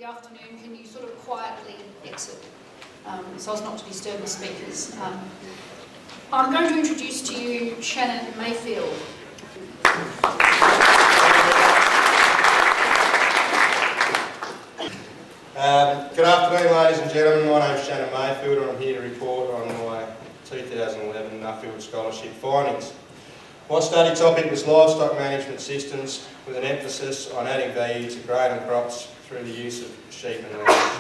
the afternoon, can you sort of quietly exit so as not to disturb the speakers? I'm going to introduce to you Shannon Mayfield. Good afternoon, ladies and gentlemen. My name is Shannon Mayfield and I'm here to report on my 2011 Nuffield Scholarship findings. My study topic was livestock management systems with an emphasis on adding value to grain and crops through the use of sheep and lambs.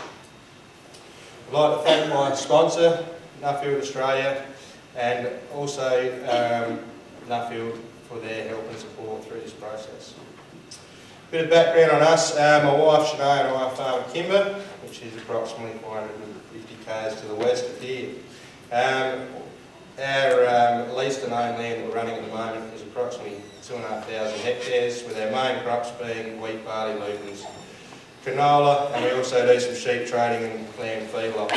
I'd like to thank my sponsor, Nuffield Australia, and also Nuffield for their help and support through this process. A bit of background on us. My wife Shannon and I farm at Kimber, which is approximately 450 k's to the west of here. Our leased and owned land that we're running at the moment is approximately 2,500 hectares, with our main crops being wheat, barley, lupins, canola, and we also do some sheep trading and lamb feedlot.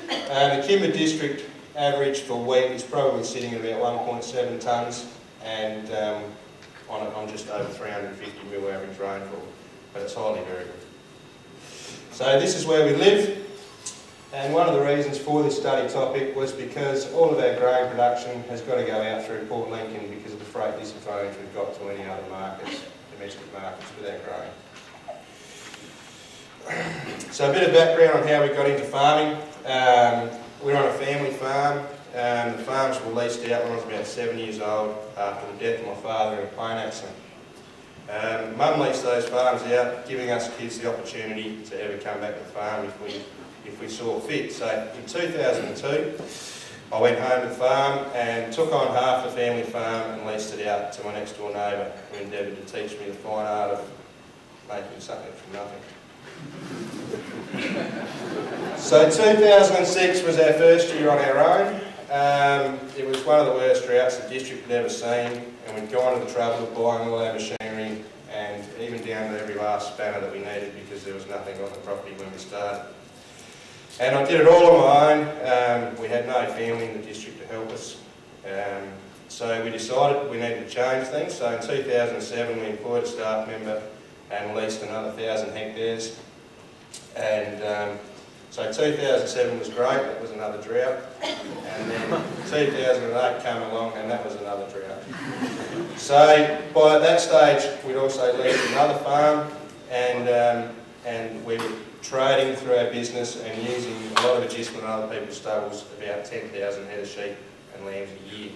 The Kimber district average for wheat is probably sitting at about 1.7 tonnes and on just over 350 mil average rainfall, but it's highly variable. So this is where we live. And one of the reasons for this study topic was because all of our grain production has got to go out through Port Lincoln because of the freight disadvantage we've got to any other markets, domestic markets, with our grain. So a bit of background on how we got into farming. We're on a family farm. The farms were leased out when I was about 7 years old after the death of my father in a plane accident. Mum leased those farms out, giving us kids the opportunity to ever come back to the farm if we saw fit. So in 2002, I went home to the farm and took on half the family farm and leased it out to my next door neighbour, who endeavoured to teach me the fine art of making something from nothing. So 2006 was our first year on our own. It was one of the worst droughts the district had ever seen, and we'd gone to the trouble of buying all our machinery and even down to every last spanner that we needed because there was nothing on the property when we started. And I did it all on my own. We had no family in the district to help us. So we decided we needed to change things. So in 2007 we employed a staff member and leased another 1,000 hectares. And so 2007 was great, that was another drought. And then 2008 came along and that was another drought. So by that stage we'd also leased another farm and we were trading through our business and using a lot of adjustment on other people's stables, about 10,000 head of sheep and lambs a year.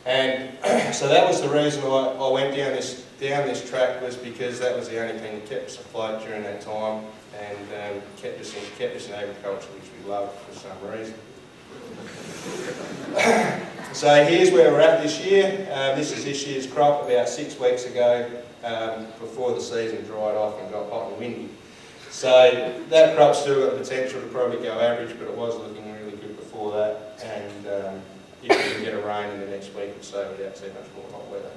And so that was the reason I went down this track, was because that was the only thing that kept us afloat during that time and kept us in agriculture, which we loved for some reason. So here's where we're at this year. This is this year's crop about 6 weeks ago, before the season dried off and got hot and windy. So that crop's still got the potential to probably go average, but it was looking really good before that. And if we can get a rain in the next week or so without too much more hot weather.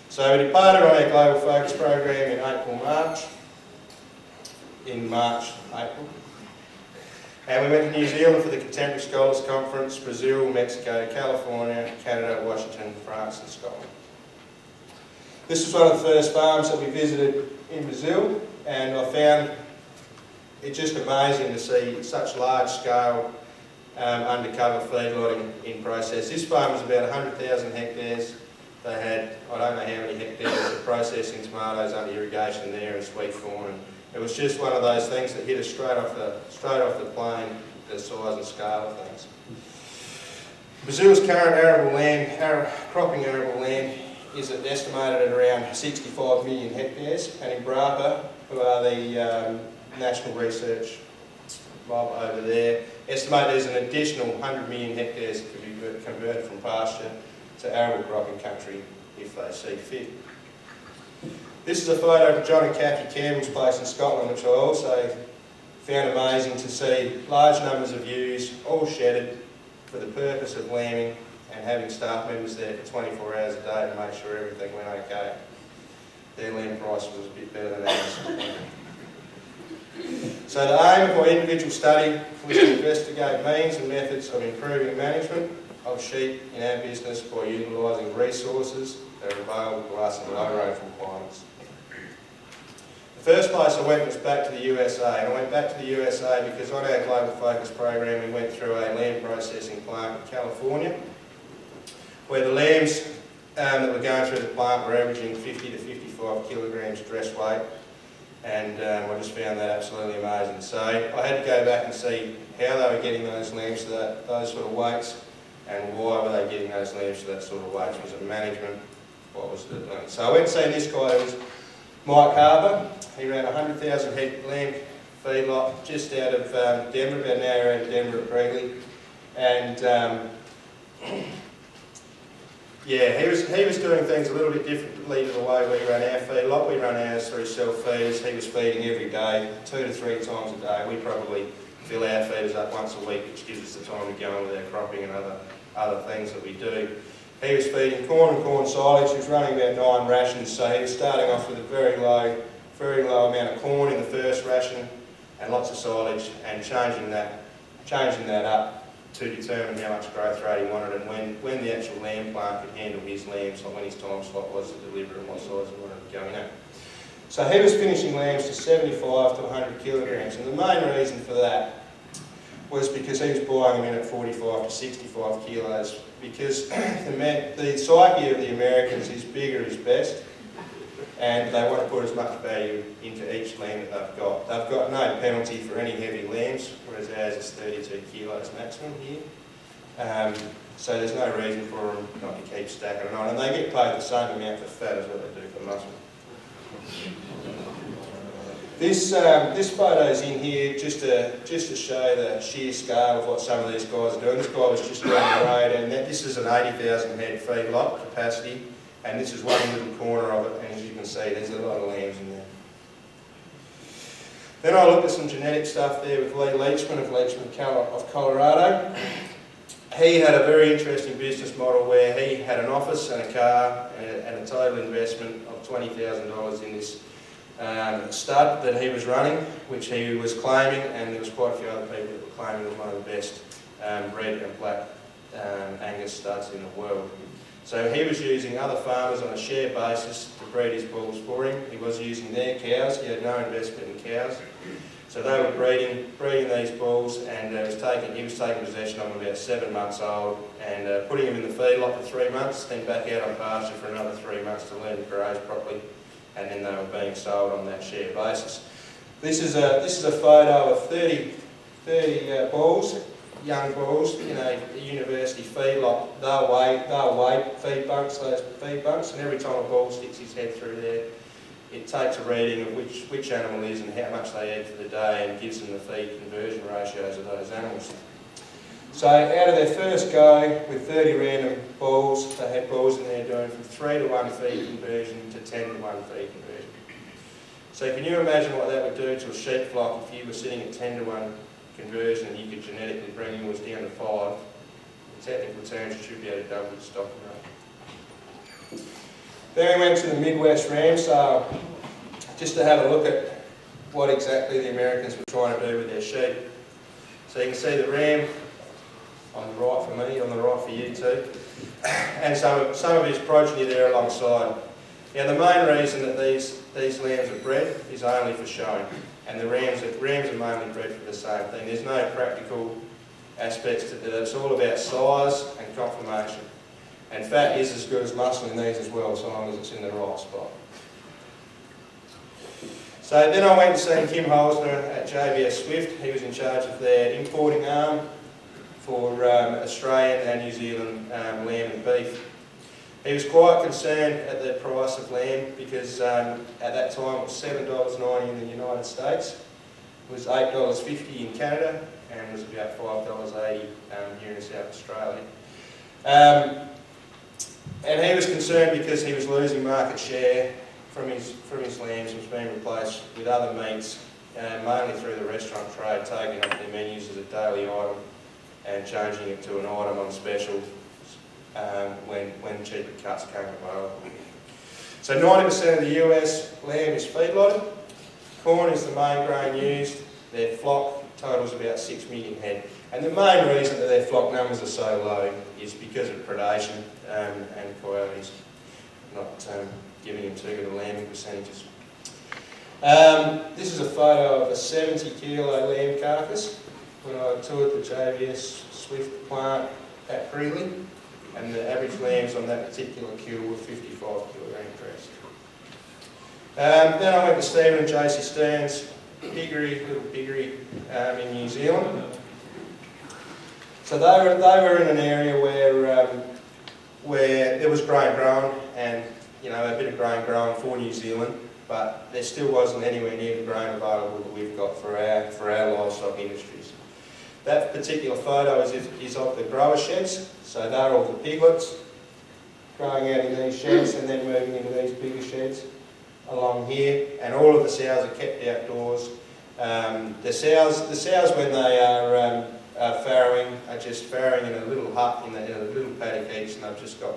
So we departed on our Global Focus program in April, April. And we went to New Zealand for the Contemporary Scholars Conference, Brazil, Mexico, California, Canada, Washington, France and Scotland. This was one of the first farms that we visited in Brazil, and I found it just amazing to see such large scale undercover feedlotting in process. This farm was about 100,000 hectares. They had, I don't know how many hectares of processing tomatoes under irrigation there and sweet corn. And it was just one of those things that hit us straight off the plane, the size and scale of things. Brazil's current cropping arable land is estimated at around 65 million hectares, and in Brapa, who are the national research mob over there, estimate there's an additional 100 million hectares that could be converted from pasture to arable cropping country if they see fit. This is a photo of John and Kathy Campbell's place in Scotland, which I also found amazing to see. Large numbers of ewes, all shedded for the purpose of lambing, and having staff members there for 24 hours a day to make sure everything went okay. Their lamb price was a bit better than ours. So the aim of my individual study was to investigate means and methods of improving management of sheep in our business by utilising resources that are available to us in low range requirements. The First place I went was back to the U.S.A, and I went back to the U.S.A because on our Global Focus program we went through a lamb processing plant in California, where the lambs that were going through the plant were averaging 50 to 55 kilograms dress weight, and I just found that absolutely amazing. So I had to go back and see how they were getting those lambs to those sort of weights, and why were they getting those lambs to that sort of weights. Was it management? What was it doing? So I went to see this guy, who was Mike Harbour. He ran a 100,000 head lamb feedlot just out of Denver, about an hour out of Denver at Pregley, and yeah, he was doing things a little bit differently to the way we run our feedlot. We run ours through self-feeders. He was feeding every day, 2 to 3 times a day. We probably fill our feeders up once a week, which gives us the time to go on with our cropping and other things that we do. He was feeding corn and corn silage. He was running about 9 rations, so he was starting off with a very low amount of corn in the first ration and lots of silage, and changing that up to determine how much growth rate he wanted, and when the actual lamb plant could handle his lambs, like when his time slot was to deliver and what size he wanted to go in at. So he was finishing lambs to 75 to 100 kilograms, and the main reason for that was because he was buying them in at 45 to 65 kilos, because the psyche of the Americans is bigger is best, and they want to put as much value into each lamb that they've got. They've got no penalty for any heavy lambs, whereas ours is 32 kilos maximum here. So there's no reason for them not to keep stacking it on, and they get paid the same amount for fat as what they do for muscle. This photo's in here just to show the sheer scale of what some of these guys are doing. This guy was just down the road, and this is an 80,000 head feedlot capacity, and this is one little corner of it, and as you can see, there's a lot of lambs in there. Then I looked at some genetic stuff there with Lee Leachman of Colorado. He had a very interesting business model where he had an office and a car and a total investment of $20,000 in this stud that he was running, which he was claiming, and there was quite a few other people that were claiming it was one of the best red and black Angus studs in the world. So he was using other farmers on a share basis to breed his bulls for him. He was using their cows. He had no investment in cows. So they were breeding these bulls, and he was taking possession of them about 7 months old, and putting them in the feedlot for 3 months, then back out on pasture for another 3 months to learn to graze properly, and then they were being sold on that share basis. This is a photo of 30 bulls, young bulls, in a university feedlot. They'll weigh feed bunks, those feed bunks, and every time a bull sticks his head through there, it takes a reading of which animal is and how much they eat for the day, and gives them the feed conversion ratios of those animals. So out of their first go with 30 random bulls, they had bulls in there doing from 3 to 1 feed conversion to 10 to 1 feed conversion. So can you imagine what that would do to a sheep flock if you were sitting at 10 to 1 conversion and you could genetically bring yours down to 5? In technical terms, you should be able to double the stocking rate. Then we went to the Midwest ram sale just to have a look at what exactly the Americans were trying to do with their sheep. So you can see the ram on the right for me, on the right for you too, and some of his progeny there alongside. Now the main reason that these lambs are bred is only for showing, and the rams are mainly bred for the same thing. There's no practical aspects to that. It's all about size and conformation. And fat is as good as muscle in these as well, so long as it's in the right spot. So then I went to see Kim Holzner at JBS Swift. He was in charge of their importing arm for Australian and New Zealand lamb and beef. He was quite concerned at the price of lamb because at that time it was $7.90 in the United States, it was $8.50 in Canada, and it was about $5.80 here in South Australia. And he was concerned because he was losing market share from his lambs, which was being replaced with other meats, mainly through the restaurant trade, taking up their menus as a daily item and changing it to an item on special when cheaper cuts came available. So 90% of the US lamb is feedlotted. Corn is the main grain used. Their flock totals about 6 million head. And the main reason that their flock numbers are so low is because of predation and coyotes not giving them too good a lambing percentages. This is a photo of a 70 kilo lamb carcass when I toured the JBS Swift plant at Freely, and the average lambs on that particular kill were 55 kilogram crest. Then I went to Stephen and Josie Stern's little piggery in New Zealand. So they were in an area where there was grain grown, and a bit of grain grown for New Zealand, but there still wasn't anywhere near the grain available that we've got for our livestock industries. That particular photo is of the grower sheds, so they're all the piglets growing out in these sheds and then moving into these bigger sheds along here, and all of the sows are kept outdoors. The sows when they are farrowing are just farrowing in a little hut in a little paddock each, and they've just got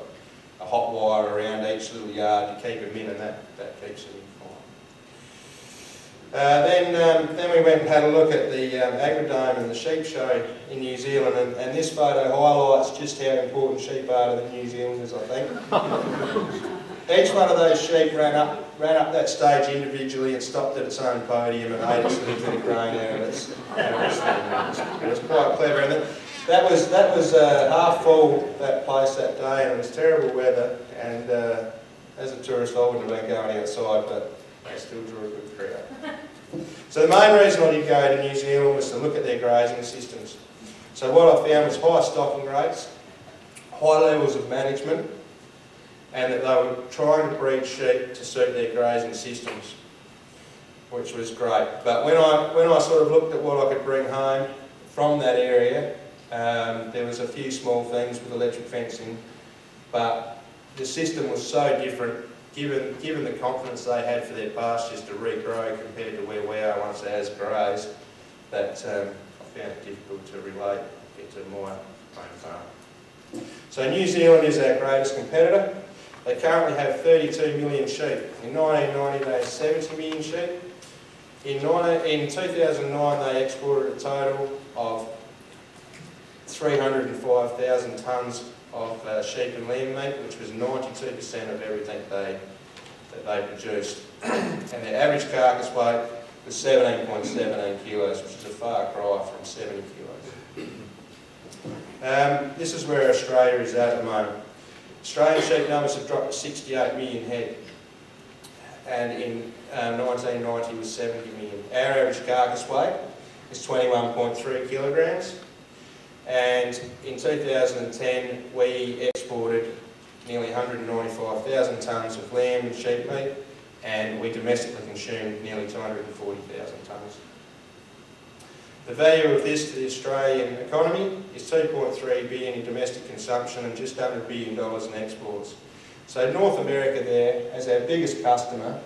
a hot wire around each little yard to keep them in, and that keeps them fine. Then we went and had a look at the Agrodome and the sheep show in New Zealand, and this photo highlights just how important sheep are to the New Zealanders, I think. Each one of those sheep ran up that stage individually and stopped at its own podium and ate its little bit of grain out of its thing. It was quite clever, and that was half full, that place that day, and it was terrible weather, and as a tourist I wouldn't have been going outside, but they still drew a good crowd. So the main reason I did go to New Zealand was to look at their grazing systems. So what I found was high stocking rates, high levels of management, and that they were trying to breed sheep to suit their grazing systems, which was great. But when I sort of looked at what I could bring home from that area, there was a few small things with electric fencing, but the system was so different, given the confidence they had for their pastures to regrow compared to where we are once it has grazed, that I found it difficult to relate it to my own farm. So New Zealand is our greatest competitor. They currently have 32 million sheep. In 1990 they had 70 million sheep. In 2009 they exported a total of 305,000 tonnes of sheep and lamb meat, which was 92% of everything that they produced. And their average carcass weight was 17.17 kilos, which is a far cry from 70 kilos. This is where Australia is at the moment. Australian sheep numbers have dropped to 68 million head, and in 1990 was 70 million. Our average carcass weight is 21.3 kilograms, and in 2010 we exported nearly 195,000 tonnes of lamb and sheep meat, and we domestically consumed nearly 240,000 tonnes. The value of this to the Australian economy is 2.3 billion in domestic consumption and just under $1 billion in exports. So North America there, as our biggest customer,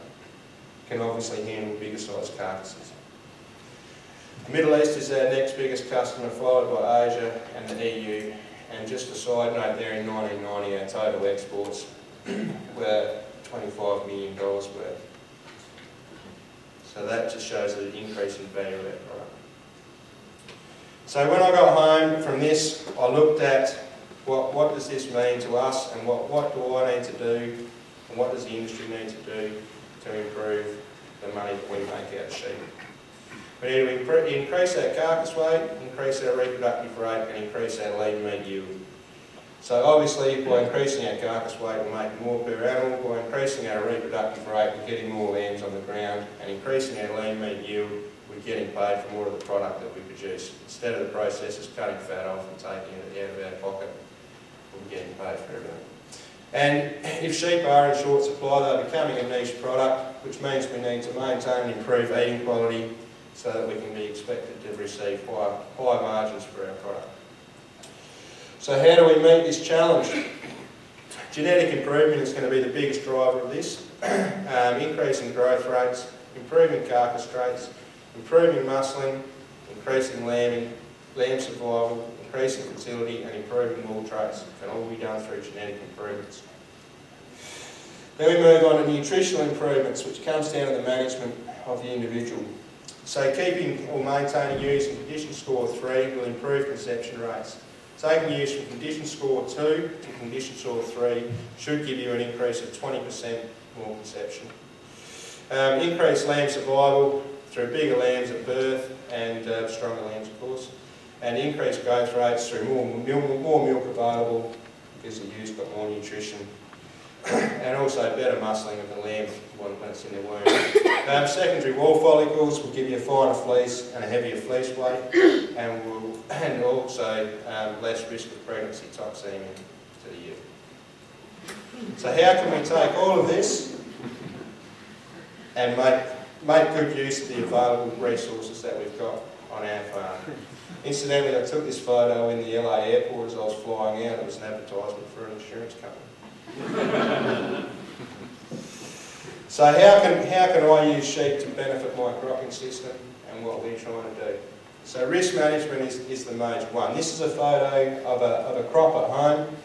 can obviously handle bigger sized carcasses. The Middle East is our next biggest customer, followed by Asia and the EU. And just a side note there, in 1990 our total exports were $25 million worth. So that just shows the increase in value of that product. So when I got home from this, I looked at what does this mean to us, and what do I need to do, and what does the industry need to do to improve the money that we make out of sheep. We need to increase our carcass weight, increase our reproductive rate, and increase our lean meat yield. So obviously by increasing our carcass weight we're making more per animal, by increasing our reproductive rate we're getting more lambs on the ground, and increasing our lean meat yield we're getting paid for more of the product that we produce. Instead of the processors cutting fat off and taking it out of our pocket, we're getting paid for everything. And if sheep are in short supply, they're becoming a niche product, which means we need to maintain and improve eating quality so that we can be expected to receive high margins for our product. So how do we meet this challenge? Genetic improvement is going to be the biggest driver of this. Increasing growth rates, improving carcass traits, improving muscling, increasing lamb survival, increasing fertility, and improving wool traits can all be done through genetic improvements. Then we move on to nutritional improvements, which comes down to the management of the individual. So keeping or maintaining ewes in condition score 3 will improve conception rates. Taking ewes from condition score 2 to condition score 3 should give you an increase of 20% more conception. Increased lamb survival through bigger lambs at birth and stronger lambs, of course. And increased growth rates through more milk available because the ewes got more nutrition. And also better muscling of the lamb when it's in the womb. Secondary wool follicles will give you a finer fleece and a heavier fleece weight, and also less risk of pregnancy toxemia to the ewe. So how can we take all of this and make good use of the available resources that we've got on our farm? Incidentally, I took this photo in the LA airport as I was flying out. It was an advertisement for an insurance company. So how can I use sheep to benefit my cropping system and what we're trying to do? So risk management is the major one. This is a photo of a crop at home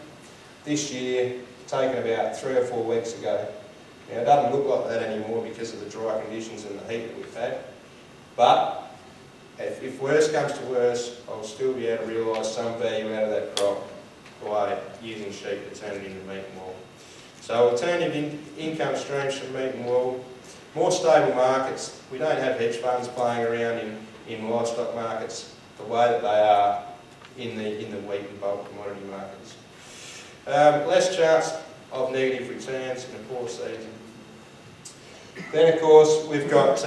this year, taken about 3 or 4 weeks ago. Now it doesn't look like that anymore because of the dry conditions and the heat that we've had. But if worse comes to worse, I'll still be able to realise some value out of that crop by using sheep to turn it into meat and wool. So alternative income streams from meat and wool, more stable markets. We don't have hedge funds playing around in livestock markets the way that they are in the wheat and bulk commodity markets. Less chance of negative returns in a poor season. Then of course we've got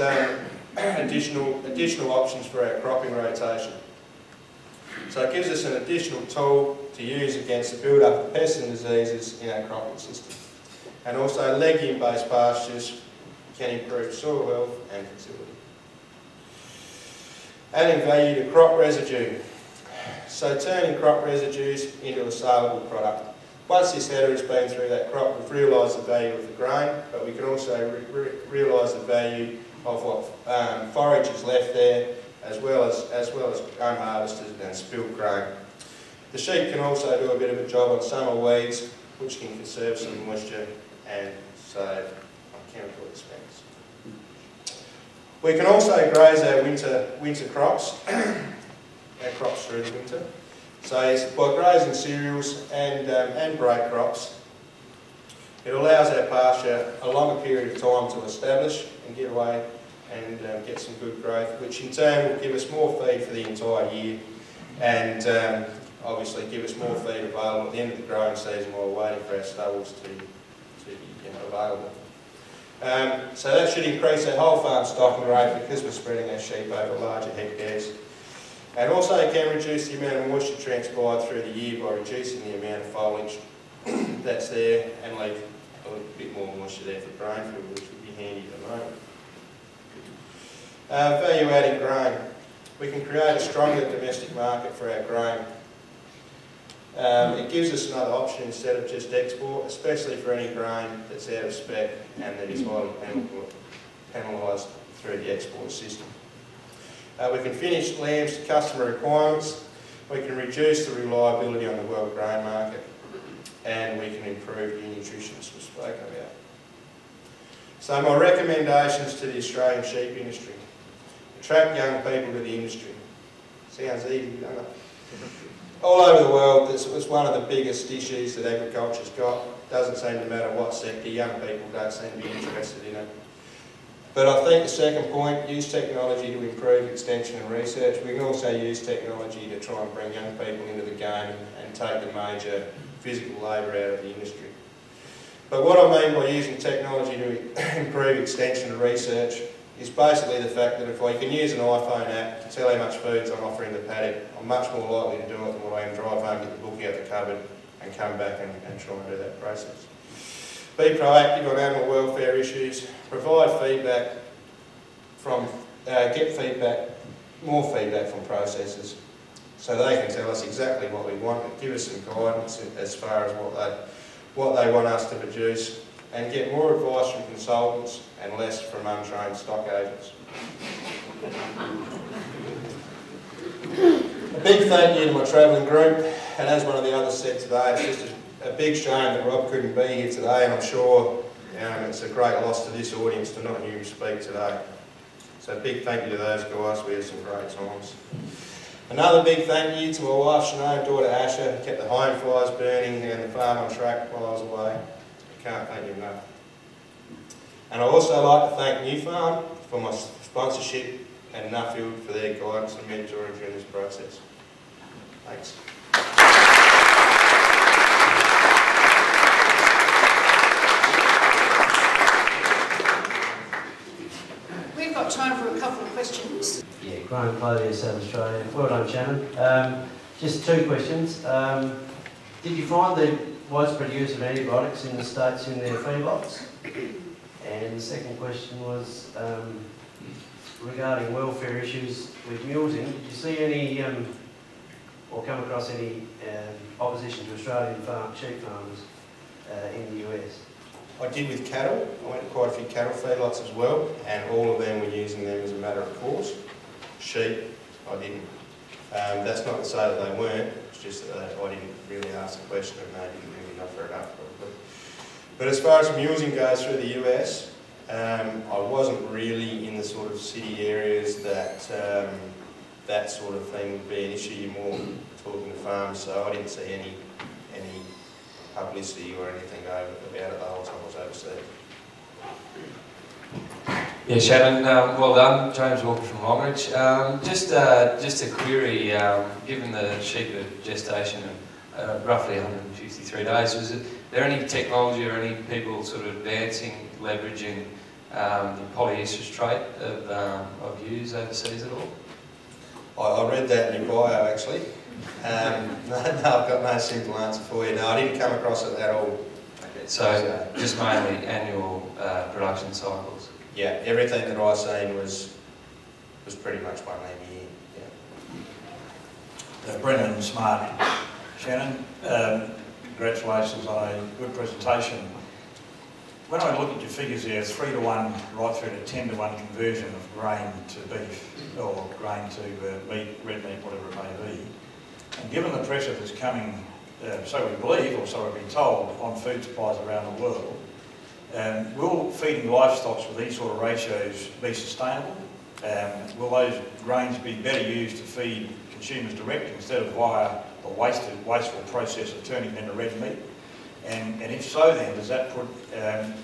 additional options for our cropping rotation. So it gives us an additional tool to use against the build-up of pests and diseases in our cropping system. And also legume-based pastures can improve soil health and fertility. Adding value to crop residue. So turning crop residues into a saleable product. Once this header has been through that crop, we've realised the value of the grain, but we can also realise the value of what forage is left there, as well as unharvested and spilled grain. The sheep can also do a bit of a job on summer weeds, which can conserve some moisture and save on chemical expense. We can also graze our winter crops, our crops through the winter. So by grazing cereals and break crops, it allows our pasture a longer period of time to establish and get away and get some good growth, which in turn will give us more feed for the entire year and obviously give us more feed available at the end of the growing season while we're waiting for our stubbles to be available. So that should increase our whole farm stocking rate because we're spreading our sheep over larger hectares. And also it can reduce the amount of moisture transpired through the year by reducing the amount of foliage that's there and leave a little bit more moisture there for grain food, which would be handy at the moment. Value adding grain. We can create a stronger domestic market for our grain. It gives us another option instead of just export, especially for any grain that's out of spec and that is highly penalised through the export system. We can finish lambs to customer requirements. We can reduce the reliability on the world grain market, and we can improve the nutrition as we've spoken about. So my recommendations to the Australian sheep industry: attract young people to the industry. Sounds easy, doesn't it? All over the world, it's one of the biggest issues that agriculture's got. Doesn't seem to matter what sector, young people don't seem to be interested in it. But I think the second point, use technology to improve extension and research. We can also use technology to try and bring young people into the game and take the major physical labour out of the industry. But what I mean by using technology to improve extension and research is basically the fact that if I can use an iPhone app to tell how much food's on offer in the paddock, I'm much more likely to do it than what I am drive home, get the book out the cupboard and come back and try and do that process. Be proactive on animal welfare issues, provide feedback from, more feedback from processors so they can tell us exactly what we want and give us some guidance as far as what they want us to produce, and get more advice from consultants and less from untrained stock agents. A big thank you to my travelling group, and as one of the others said today, it's just a big shame that Rob couldn't be here today, and I'm sure it's a great loss to this audience to not hear him speak today. So a big thank you to those guys, we had some great times. Another big thank you to my wife Shannon, daughter Asher, who kept the home fires burning and the farm on track while I was away. I can't thank you enough. And I'd also like to thank New Farm for my sponsorship and Nuffield for their guidance and mentoring during this process. Thanks. We've got time for a couple of questions. Yeah, Graham Clothier, South Australia. Well done, Shannon. Just two questions. Did you find the widespread use of antibiotics in the states in their feedlots? And the second question was regarding welfare issues with mulesing. Did you see any or come across any opposition to Australian sheep farmers in the US? I did with cattle. I went to quite a few cattle feedlots as well, and all of them were using them as a matter of course. Sheep, I didn't. That's not to say that they weren't, it's just that I didn't really ask the question and they didn't really offer it up probably. But as far as mulesing goes through the US, I wasn't really in the sort of city areas that that sort of thing would be an issue. You're more talking to farms, so I didn't see any publicity or anything about it the whole time I was overseas. Yeah, Shannon, well done. James Walker from Longridge. Just a query, given the sheep at gestation of roughly 153 days, was there any technology or any people sort of advancing, leveraging the polyestrous trait of ewes overseas at all? I read that in your bio actually. No, I've got no simple answer for you. No, I didn't come across it at all. Okay, so just mainly annual production cycles? Yeah, everything that I seen was pretty much one year. Yeah. Brendan Smart. Shannon, congratulations on a good presentation. When I look at your figures here, 3 to 1 right through to 10 to 1 conversion of grain to beef or grain to meat, red meat, whatever it may be, and given the pressure that's coming, so we believe, or so we've been told, on food supplies around the world, will feeding livestock with these sort of ratios be sustainable? Will those grains be better used to feed consumers direct instead of via the wasteful process of turning them into red meat? And if so, then does that put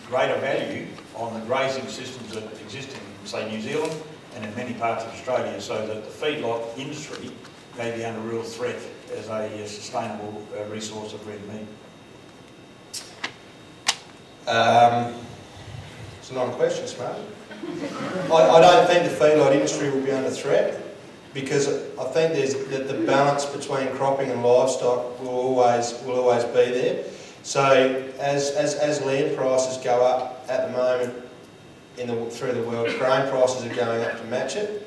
greater value on the grazing systems that exist in, say, New Zealand and in many parts of Australia, so that the feedlot industry may be under real threat as a sustainable resource of red meat? It's a long question, Smart. I don't think the feedlot industry will be under threat, because I think that the balance between cropping and livestock will always be there. So as land prices go up at the moment through the world, grain prices are going up to match it.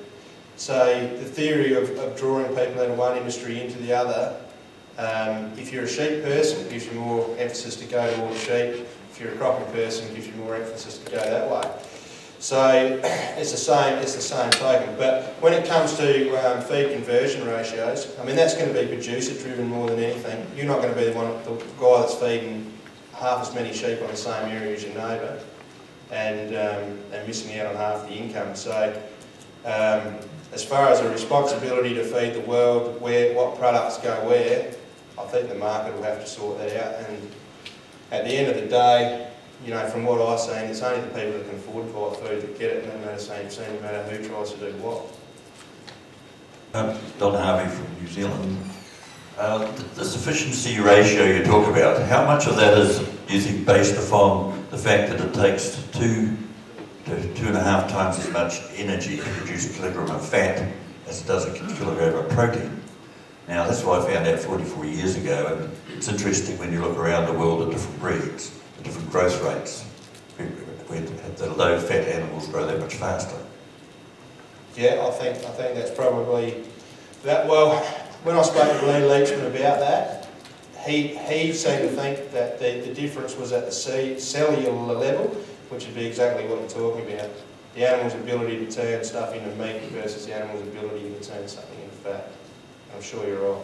So the theory of drawing people out of one industry into the other, if you're a sheep person, it gives you more emphasis to go towards sheep. If you're a cropping person, it gives you more emphasis to go that way. So it's the same token. But when it comes to feed conversion ratios, I mean, that's going to be producer driven more than anything. You're not going to be the guy that's feeding half as many sheep on the same area as your neighbour and missing out on half the income. So as far as a responsibility to feed the world, what products go where, I think the market will have to sort that out. And at the end of the day, you know, from what I've seen, it's only the people that can afford to buy food that get it, no matter who tries to do what. Don Harvey from New Zealand. The sufficiency ratio you talk about, how much of that is, do you think, based upon the fact that it takes 2 to 2.5 times as much energy to produce a kilogram of fat as it does a kilogram of protein? Now, that's what I found out 44 years ago, and it's interesting when you look around the world at different breeds, the different growth rates, where the low-fat animals grow that much faster. Yeah, I think that's probably that. Well, when I spoke to Lee Leachman about that, he seemed to think that the difference was at the cellular level, which would be exactly what you're talking about. The animal's ability to turn stuff into meat versus the animal's ability to turn something into fat. I'm sure you're right.